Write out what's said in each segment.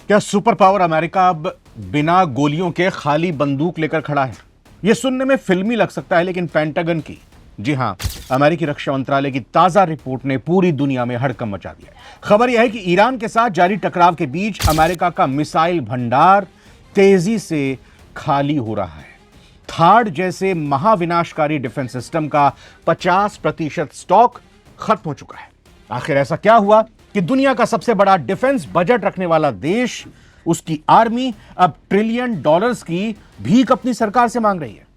क्या super power America अब बिना गोलियों के खाली बंदूक लेकर खड़ा है? यह सुनने में फिल्मी लग सकता है, लेकिन पेंटागन की, जी हां, अमेरिकी रक्षा मंत्रालय की ताजा रिपोर्ट ने पूरी दुनिया में हड़कंप मचा दिया है। खबर यह है कि ईरान के साथ जारी टकराव के बीच अमेरिका का मिसाइल भंडार तेजी से खाली हो रहा है। थाड जैसे महाविनाशकारी डिफेंस सिस्टम का 50% स्टॉक खत्म हो चुका है। आखिर ऐसा क्या हुआ कि दुनिया का सबसे बड़ा डिफेंस बजट रखने वाला देश, उसकी आर्मी अब ट्रिलियन डॉलर्स की भीख अपनी सरकार से मांग रही है?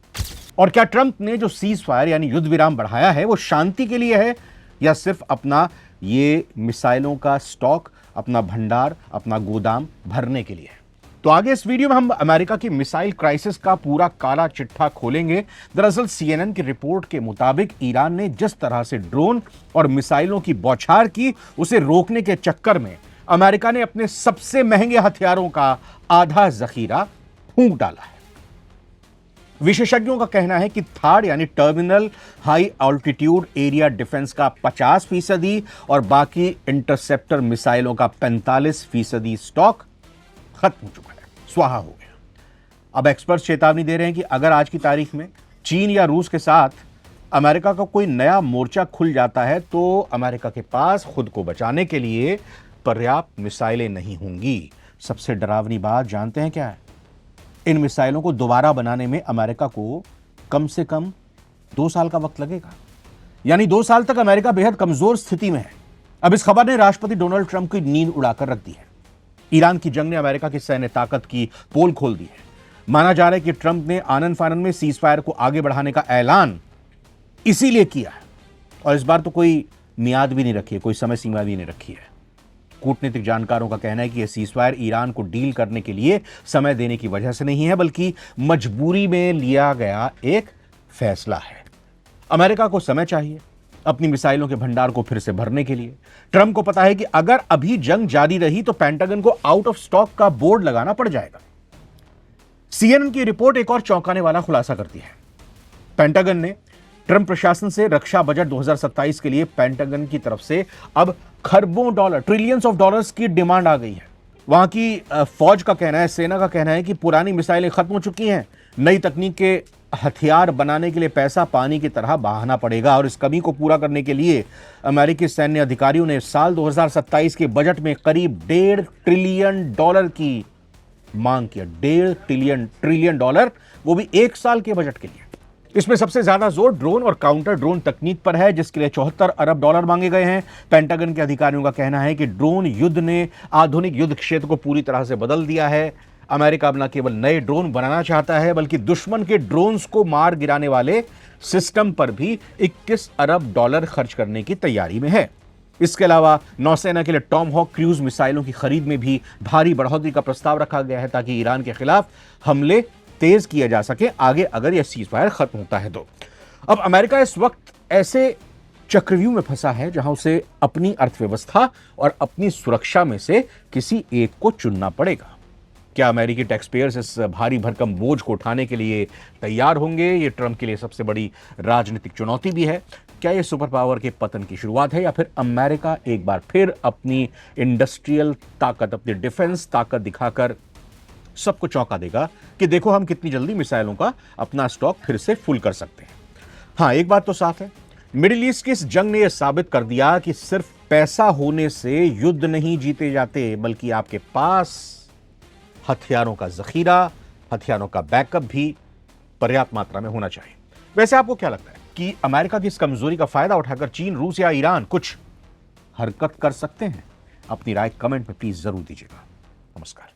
और क्या ट्रंप ने जो सीज फायर यानी युद्ध विराम बढ़ाया है वो शांति के लिए है या सिर्फ अपना ये मिसाइलों का स्टॉक, अपना भंडार, अपना गोदाम भरने के लिए है? तो आगे इस वीडियो में हम अमेरिका की मिसाइल क्राइसिस का पूरा काला चिट्ठा खोलेंगे। दरअसल CNN की रिपोर्ट के मुताबिक ईरान ने जिस तरह से ड्रोन और मिसाइलों की बौछार की, उसे रोकने के चक्कर में अमेरिका ने अपने सबसे महंगे हथियारों का आधा जखीरा फूंक डाला है। विशेषज्ञों का कहना है कि थाड यानी terminal high altitude area defence का 50% और बाकी इंटरसेप्टर मिसाइलों का 45% स्टॉक खत्म हो चुका है, स्वाहा हो गया। अब एक्सपर्ट्स चेतावनी दे रहे हैं कि अगर आज की तारीख में चीन या रूस के साथ अमेरिका का कोई नया मोर्चा खुल जाता है तो अमेरिका के पास खुद को बचाने के लिए पर्याप्त मिसाइलें नहीं होंगी। सबसे डरावनी बात जानते हैं क्या है? इन मिसाइलों को दोबारा बनाने में अमेरिका को कम से कम 2 साल का वक्त लगेगा। यानी 2 साल तक अमेरिका बेहद कमजोर स्थिति में है। अब इस खबर ने राष्ट्रपति डोनाल्ड ट्रंप की नींद उड़ाकर रख दी है। ईरान की जंग ने अमेरिका की सैन्य ताकत की पोल खोल दी है। माना जा रहा है कि ट्रंप ने आनन फानन में सीज फायर को आगे बढ़ाने का ऐलान इसीलिए किया है, और इस बार तो कोई मियाद भी नहीं रखी है, कोई समय सीमा भी नहीं रखी है। कूटनीतिक जानकारों का कहना है कि यह सीज फायर ईरान को डील करने के लिए समय देने की वजह से नहीं है, बल्कि मजबूरी में लिया गया एक फैसला है। अमेरिका को समय चाहिए अपनी मिसाइलों के भंडार को फिर से भरने के लिए। ट्रंप को पता है कि अगर अभी जंग जारी रही तो पेंटागन को आउट ऑफ स्टॉक का बोर्ड लगाना पड़ जाएगा। CNN की रिपोर्ट एक और चौंकाने वाला खुलासा करती है। पेंटागन ने ट्रंप प्रशासन से रक्षा बजट 2027 के लिए पेंटागन की तरफ से अब खरबों डॉलर, ट्रिलियंस ऑफ डॉलर्स की डिमांड आ गई है। वहां की फौज का कहना है, सेना का कहना है कि पुरानी मिसाइलें खत्म हो चुकी हैं, नई तकनीक के हथियार बनाने के लिए पैसा पानी की तरह बहाना पड़ेगा, और इस कमी को पूरा करने के लिए अमेरिकी सैन्य अधिकारियों ने साल 2027 के बजट में करीब $1.5 ट्रिलियन की मांग किया। $1.5 ट्रिलियन, वो भी 1 साल के बजट के लिए। इसमें सबसे ज्यादा जोर ड्रोन और काउंटर ड्रोन तकनीक पर है, जिसके लिए $74 अरब मांगे गए हैं। पेंटागन के अधिकारियों का कहना है कि ड्रोन युद्ध ने आधुनिक युद्ध क्षेत्र को पूरी तरह से बदल दिया है। अमेरिका अब न केवल नए ड्रोन बनाना चाहता है, बल्कि दुश्मन के ड्रोन्स को मार गिराने वाले सिस्टम पर भी $21 अरब खर्च करने की तैयारी में है। इसके अलावा नौसेना के लिए टॉमहॉक क्रूज मिसाइलों की खरीद में भी भारी बढ़ोतरी का प्रस्ताव रखा गया है, ताकि ईरान के खिलाफ हमले तेज किया जा सके आगे, अगर यह सीज फायर खत्म होता है तो। अब अमेरिका इस वक्त ऐसे चक्रव्यूह में फंसा है जहां उसे अपनी अर्थव्यवस्था और अपनी सुरक्षा में से किसी एक को चुनना पड़ेगा। क्या अमेरिकी टैक्स पेयर्स इस भारी भरकम बोझ को उठाने के लिए तैयार होंगे? ये ट्रंप के लिए सबसे बड़ी राजनीतिक चुनौती भी है। क्या ये सुपर पावर के पतन की शुरुआत है, या फिर अमेरिका एक बार फिर अपनी इंडस्ट्रियल ताकत, अपनी डिफेंस ताकत दिखाकर सबको चौंका देगा कि देखो हम कितनी जल्दी मिसाइलों का अपना स्टॉक फिर से फुल कर सकते हैं? हाँ, एक बात तो साफ है, मिडिल ईस्ट की इस जंग ने यह साबित कर दिया कि सिर्फ पैसा होने से युद्ध नहीं जीते जाते, बल्कि आपके पास हथियारों का जखीरा, हथियारों का बैकअप भी पर्याप्त मात्रा में होना चाहिए। वैसे आपको क्या लगता है कि अमेरिका की इस कमजोरी का फायदा उठाकर चीन, रूस या ईरान कुछ हरकत कर सकते हैं? अपनी राय कमेंट में प्लीज जरूर दीजिएगा। नमस्कार।